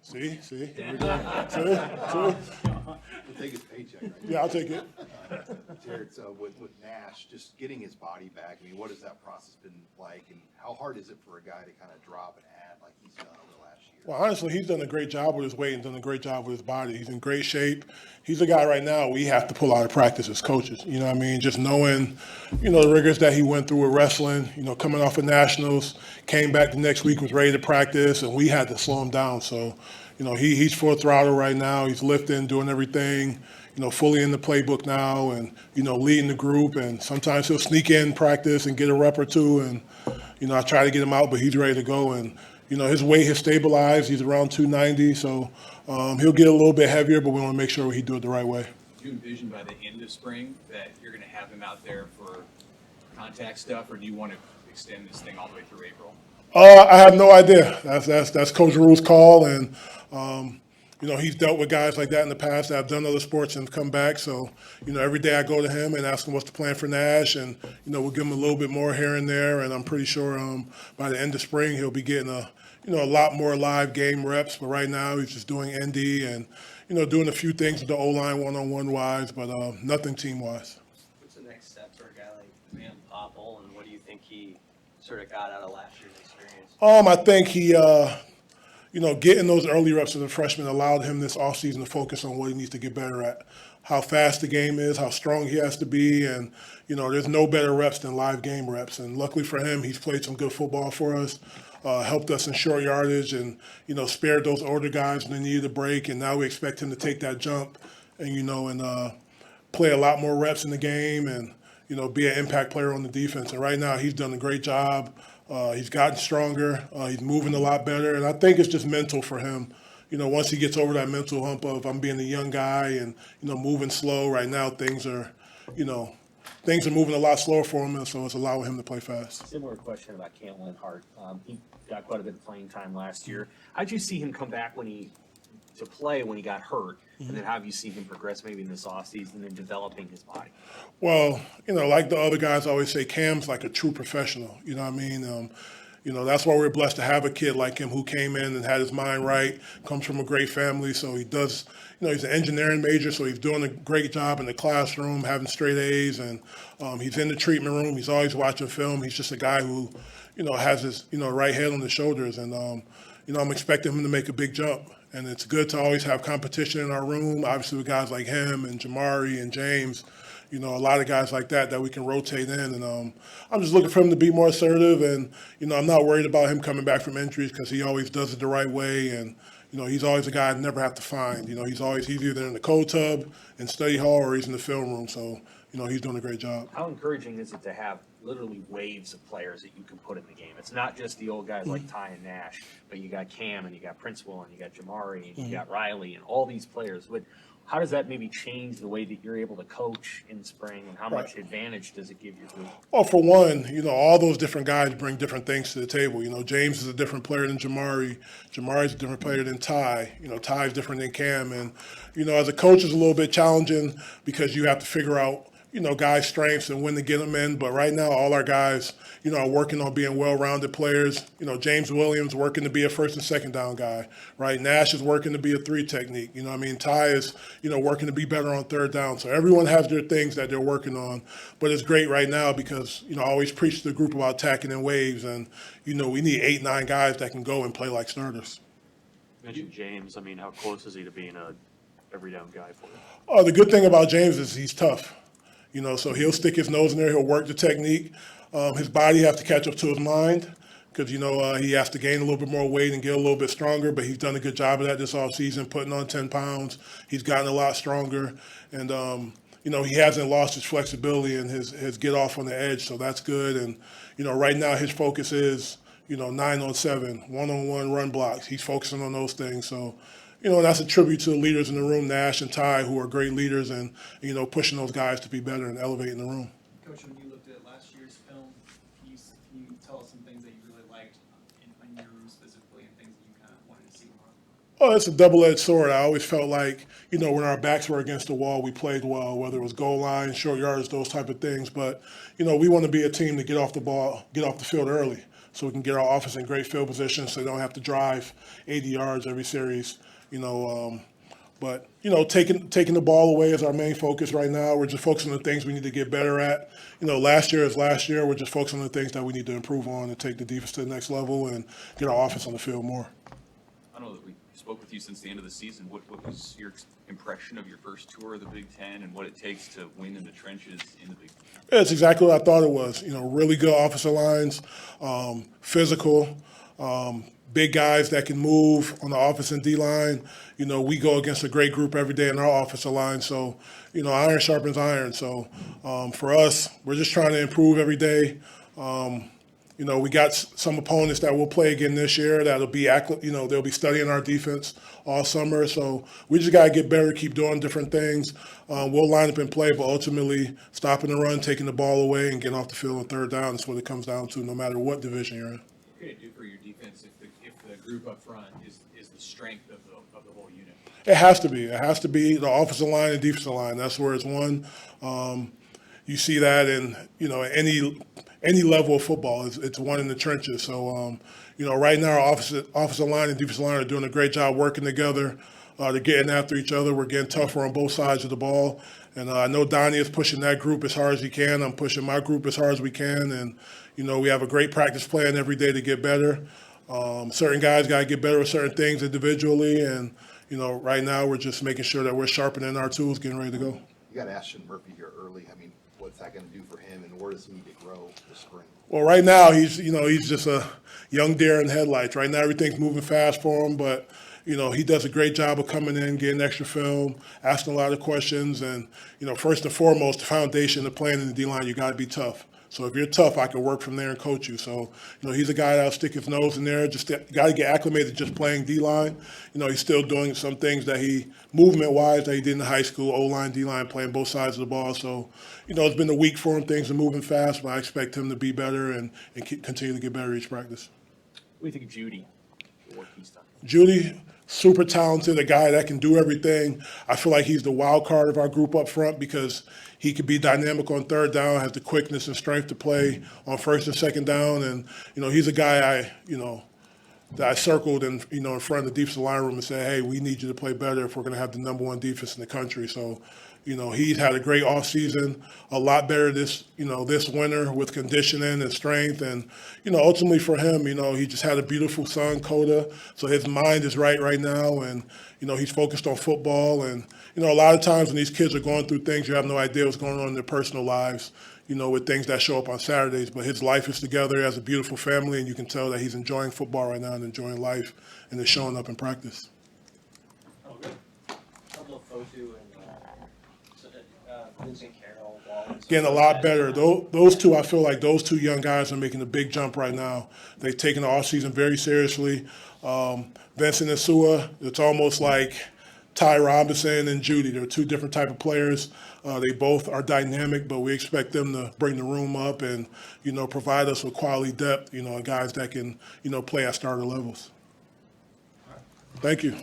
See? Here we go. See? We'll take his paycheck, right? Yeah, I'll take it. Terrance, with Nash, just getting his body back, I mean, what has that process been like, and how hard is it for a guy to kind of drop and add like he's done over the last year? Well, honestly, he's done a great job with his weight and done a great job with his body. He's in great shape. He's a guy right now we have to pull out of practice as coaches. You know what I mean? Just knowing, the rigors that he went through with wrestling, coming off of nationals, came back the next week, was ready to practice, and we had to slow him down. So, he's full throttle right now. He's lifting, doing everything, fully in the playbook now and, leading the group. And sometimes he'll sneak in practice and get a rep or two. And, I try to get him out, but he's ready to go. And, his weight has stabilized. He's around 290, so he'll get a little bit heavier, but we want to make sure he do it the right way. Do you envision by the end of spring that you're going to have him out there for contact stuff, or do you want to extend this thing all the way through April? I have no idea. That's Coach Rule's call, and he's dealt with guys like that in the past. I've done other sports and come back, so every day I go to him and ask him what's the plan for Nash, and we'll give him a little bit more here and there, and I'm pretty sure by the end of spring he'll be getting a lot more live game reps. But right now he's just doing ND and doing a few things with the O-line one-on-one wise, but nothing team wise. What's the next step for a guy like Van Poppel, and what do you think he sort of got out of last year's experience? I think he, getting those early reps as a freshman allowed him this offseason to focus on what he needs to get better at, how fast the game is, how strong he has to be, and, there's no better reps than live game reps. And luckily for him, he's played some good football for us, helped us in short yardage and, spared those older guys when they needed a break. And now we expect him to take that jump and, play a lot more reps in the game and, be an impact player on the defense. And right now he's done a great job. He's gotten stronger. He's moving a lot better. And I think it's just mental for him. Once he gets over that mental hump of I'm being a young guy and, moving slow right now, things are moving a lot slower for him. And so it's allowing him to play fast. Similar question about Caitlin Hart. He got quite a bit of playing time last year. How'd you see him come back when he got hurt? And then how have you seen him progress maybe in this offseason and developing his body? Well, like the other guys always say, Cam's like a true professional. You know what I mean? That's why we're blessed to have a kid like him who came in and had his mind right, comes from a great family. So he does, he's an engineering major, so he's doing a great job in the classroom, having straight A's, and he's in the treatment room. He's always watching film. He's just a guy who, has his, right head on his shoulders. And, I'm expecting him to make a big jump. And it's good to always have competition in our room, obviously with guys like him and Jamari and James, a lot of guys like that we can rotate in. And I'm just looking for him to be more assertive. And, I'm not worried about him coming back from injuries because he always does it the right way. And, he's always a guy I never have to find. He's either in the cold tub in study hall or he's in the film room. So, he's doing a great job. How encouraging is it to have literally waves of players that you can put in the game? It's not just the old guys like Ty and Nash, but you got Cam and you got Principal and you got Jamari and you got Riley and all these players. How does that maybe change the way that you're able to coach in spring, and how much advantage does it give your group? Well, for one, all those different guys bring different things to the table. James is a different player than Jamari. Jamari's a different player than Ty. Ty's different than Cam. And, as a coach, it's a little bit challenging because you have to figure out, guys' strengths and when to get them in. But right now, all our guys, are working on being well-rounded players. James Williams working to be a first and second down guy, right? Nash is working to be a 3 technique. Ty is, working to be better on third down. So everyone has their things that they're working on. But it's great right now because, I always preach to the group about attacking in waves. And, we need 8, 9 guys that can go and play like starters. You mentioned James. How close is he to being a every down guy for you? The good thing about James is he's tough. So he'll stick his nose in there. He'll work the technique. His body has to catch up to his mind because, he has to gain a little bit more weight and get a little bit stronger. But he's done a good job of that this offseason, putting on 10 pounds. He's gotten a lot stronger. And, he hasn't lost his flexibility and his get off on the edge. So that's good. And, right now his focus is, 9-on-7, one-on-one run blocks. He's focusing on those things. So, that's a tribute to the leaders in the room, Nash and Ty, who are great leaders and, pushing those guys to be better and elevating the room. Coach, when you looked at last year's film, can you tell us some things that you really liked in your room specifically and things that you kind of wanted to see more? Oh, it's a double-edged sword. I always felt like, when our backs were against the wall, we played well, whether it was goal line, short yards, those type of things. But, we want to be a team to get off the field early. so we can get our offense in great field position so they don't have to drive 80 yards every series. But taking the ball away is our main focus right now. We're just focusing on the things we need to get better at. Last year is last year. We're just focusing on the things that we need to improve on and take the defense to the next level and get our offense on the field more. I don't know that we spoke with you since the end of the season. What was your impression of your first tour of the Big Ten and what it takes to win in the trenches in the Big Ten? Yeah, it's exactly what I thought it was. Really good offensive lines, physical, big guys that can move on the offense and D line. We go against a great group every day in our offensive line. So, iron sharpens iron. So, for us, we're just trying to improve every day. We got some opponents that we'll play again this year that'll be, they'll be studying our defense all summer. So we just got to get better, keep doing different things. We'll line up and play, but ultimately stopping the run, taking the ball away, and getting off the field on third down is what it comes down to, no matter what division you're in. What can it do for your defense if the group up front is the strength of the whole unit? It has to be. It has to be the offensive line and defensive line. That's where it's won. You see that in any level of football. It's won in the trenches. So right now our offensive line and defensive line are doing a great job working together. They're getting after each other. We're getting tougher on both sides of the ball. And I know Donnie is pushing that group as hard as he can. I'm pushing my group as hard as we can. And we have a great practice plan every day to get better. Certain guys got to get better with certain things individually. And right now we're just making sure that we're sharpening our tools, getting ready to go. You got Ashton Murphy here early. I mean, what's that going to do for him, and where does he need to grow this spring? Well, right now he's just a young deer in headlights. Right now everything's moving fast for him, but he does a great job of coming in, getting extra film, asking a lot of questions, and first and foremost, the foundation of playing in the D-line, you got to be tough. So if you're tough, I can work from there and coach you. So, he's a guy that'll stick his nose in there. Just got to get acclimated just playing D-line. He's still doing some things that movement-wise, that he did in high school, O-line, D-line, playing both sides of the ball. So, it's been a week for him. Things are moving fast, but I expect him to be better and continue to get better each practice. What do you think of Judy, the work he's done? Judy, super talented, a guy that can do everything. I feel like he's the wild card of our group up front because he could be dynamic on third down, has the quickness and strength to play on first and second down. And, he's a guy that I circled in front of the defensive line room and said, hey, we need you to play better if we're going to have the number one defense in the country. So, he's had a great offseason, a lot better this winter with conditioning and strength. And, ultimately for him, he just had a beautiful son, Coda. So his mind is right now. And, he's focused on football. And, a lot of times when these kids are going through things, you have no idea what's going on in their personal lives, with things that show up on Saturdays. But his life is together. He has a beautiful family. And you can tell that he's enjoying football right now and enjoying life. And it's showing up in practice. Oh, good. Couple of Fotu and Vincent Carroll, Wallace. Getting a lot better. Those two, I feel like those two young guys are making a big jump right now. They've taken the offseason very seriously. Vincent and Sua, it's almost like Ty Robinson and Judy. They're two different type of players. They both are dynamic, but we expect them to bring the room up and, provide us with quality depth, guys that can, play at starter levels. Thank you.